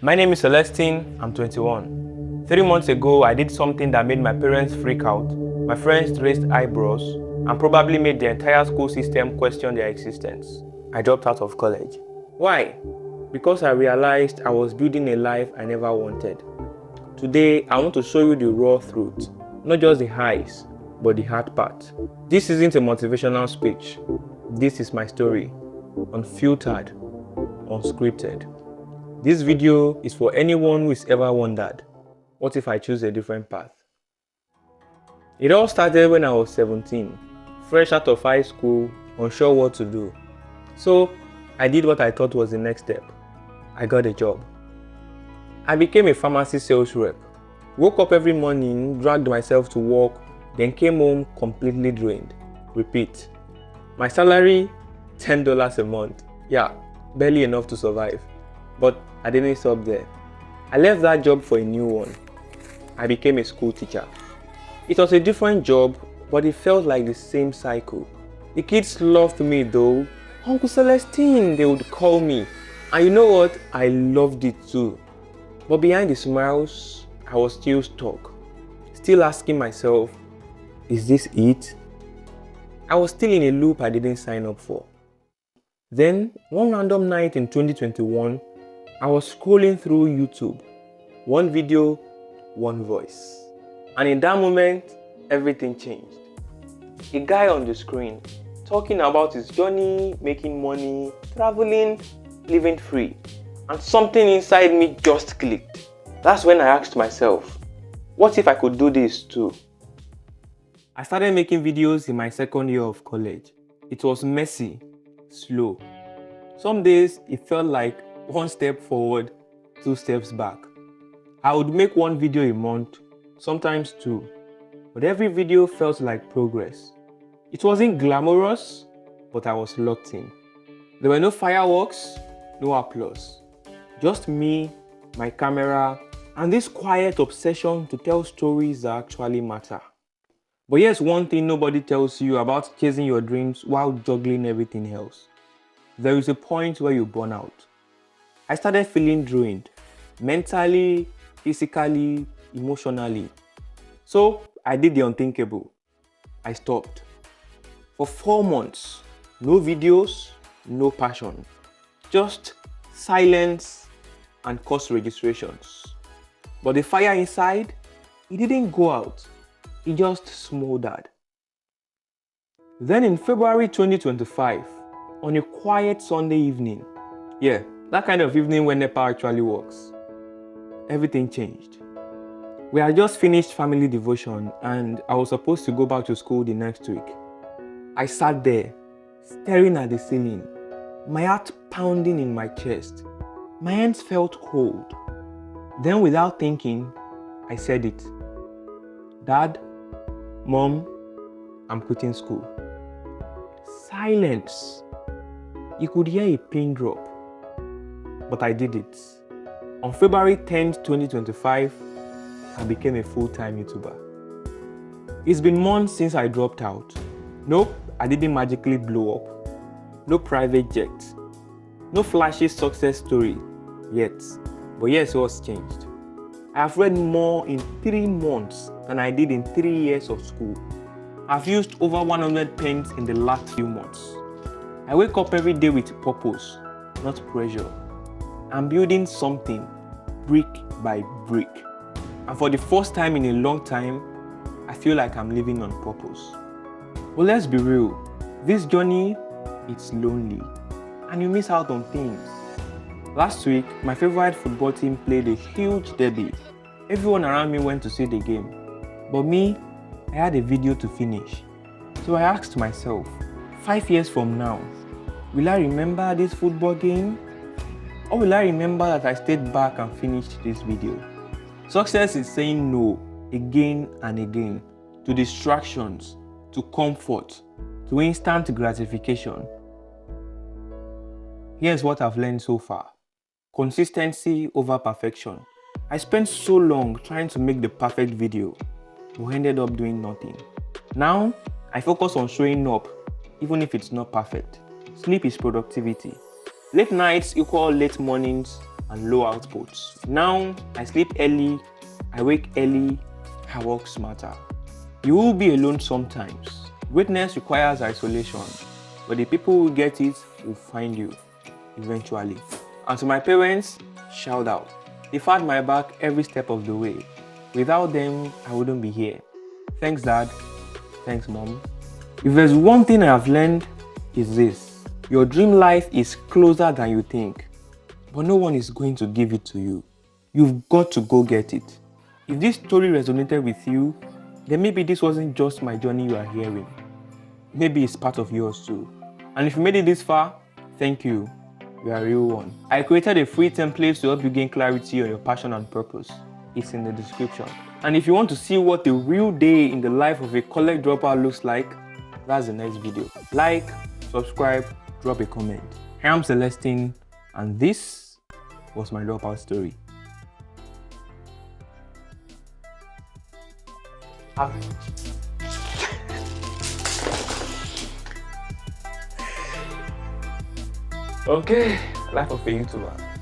My name is Celestine, I'm 21. 3 months ago, I did something that made my parents freak out, my friends raised eyebrows, and probably made the entire school system question their existence. I dropped out of college. Why? Because I realized I was building a life I never wanted. Today, I want to show you the raw truth, not just the highs, but the hard part. This isn't a motivational speech. This is my story, unfiltered, unscripted. This video is for anyone who has ever wondered, what if I choose a different path? It all started when I was 17, fresh out of high school, unsure what to do. So I did what I thought was the next step. I got a job. I became a pharmacy sales rep. Woke up every morning, dragged myself to work, then came home completely drained. Repeat. My salary, $10 a month. Yeah, barely enough to survive. But I didn't stop there. I left that job for a new one. I became a school teacher. It was a different job, but it felt like the same cycle. The kids loved me though. Uncle Celestine, they would call me. And you know what? I loved it too. But behind the smiles, I was still stuck. Still asking myself, is this it? I was still in a loop I didn't sign up for. Then, one random night in 2021, I was scrolling through YouTube. One video, one voice. And in that moment, everything changed. A guy on the screen talking about his journey, making money, traveling, living free. And something inside me just clicked. That's when I asked myself, what if I could do this too? I started making videos in my second year of college. It was messy, slow. Some days it felt like one step forward, 2 steps back. I would make one video a month, sometimes 2. But every video felt like progress. It wasn't glamorous, but I was locked in. There were no fireworks, no applause. Just me, my camera, and this quiet obsession to tell stories that actually matter. But here's one thing nobody tells you about chasing your dreams while juggling everything else. There is a point where you burn out. I started feeling drained, mentally, physically, emotionally. So I did the unthinkable. I stopped. For 4 months, no videos, no passion, just silence and course registrations. But the fire inside, it didn't go out, it just smoldered. Then in February 2025, on a quiet Sunday evening, that kind of evening when NEPA actually works, everything changed. We had just finished family devotion and I was supposed to go back to school the next week. I sat there, staring at the ceiling, my heart pounding in my chest. My hands felt cold. Then without thinking, I said it. Dad, Mom, I'm quitting school. Silence. You could hear a pin drop. But I did it. On February 10th, 2025, I became a full-time YouTuber. It's been months since I dropped out. Nope, I didn't magically blow up. No private jet. No flashy success story yet. But yes, what's changed? I have read more in 3 months than I did in 3 years of school. I've used over 100 pens in the last few months. I wake up every day with purpose, not pressure. I'm building something, brick by brick. And for the first time in a long time, I feel like I'm living on purpose. But let's be real, this journey, it's lonely. And you miss out on things. Last week, my favorite football team played a huge derby. Everyone around me went to see the game. But me, I had a video to finish. So I asked myself, 5 years from now, will I remember this football game? Or will I remember that I stayed back and finished this video? Success is saying no again and again to distractions, to comfort, to instant gratification. Here's what I've learned so far. Consistency over perfection. I spent so long trying to make the perfect video, but ended up doing nothing. Now, I focus on showing up, even if it's not perfect. Sleep is productivity. Late nights equal late mornings and low outputs. Now, I sleep early, I wake early, I work smarter. You will be alone sometimes. Greatness requires isolation, but the people who get it will find you eventually. And to my parents, shout out. They've had my back every step of the way. Without them, I wouldn't be here. Thanks, Dad. Thanks, Mom. If there's one thing I have learned, is this. Your dream life is closer than you think, but no one is going to give it to you. You've got to go get it. If this story resonated with you, then maybe this wasn't just my journey you are hearing. Maybe it's part of yours too. And if you made it this far, thank you. You are a real one. I created a free template to help you gain clarity on your passion and purpose. It's in the description. And if you want to see what a real day in the life of a college dropout looks like, that's the next video. Like, subscribe, drop a comment. I'm Celestine, and this was my dropout story. Okay, life of a YouTuber.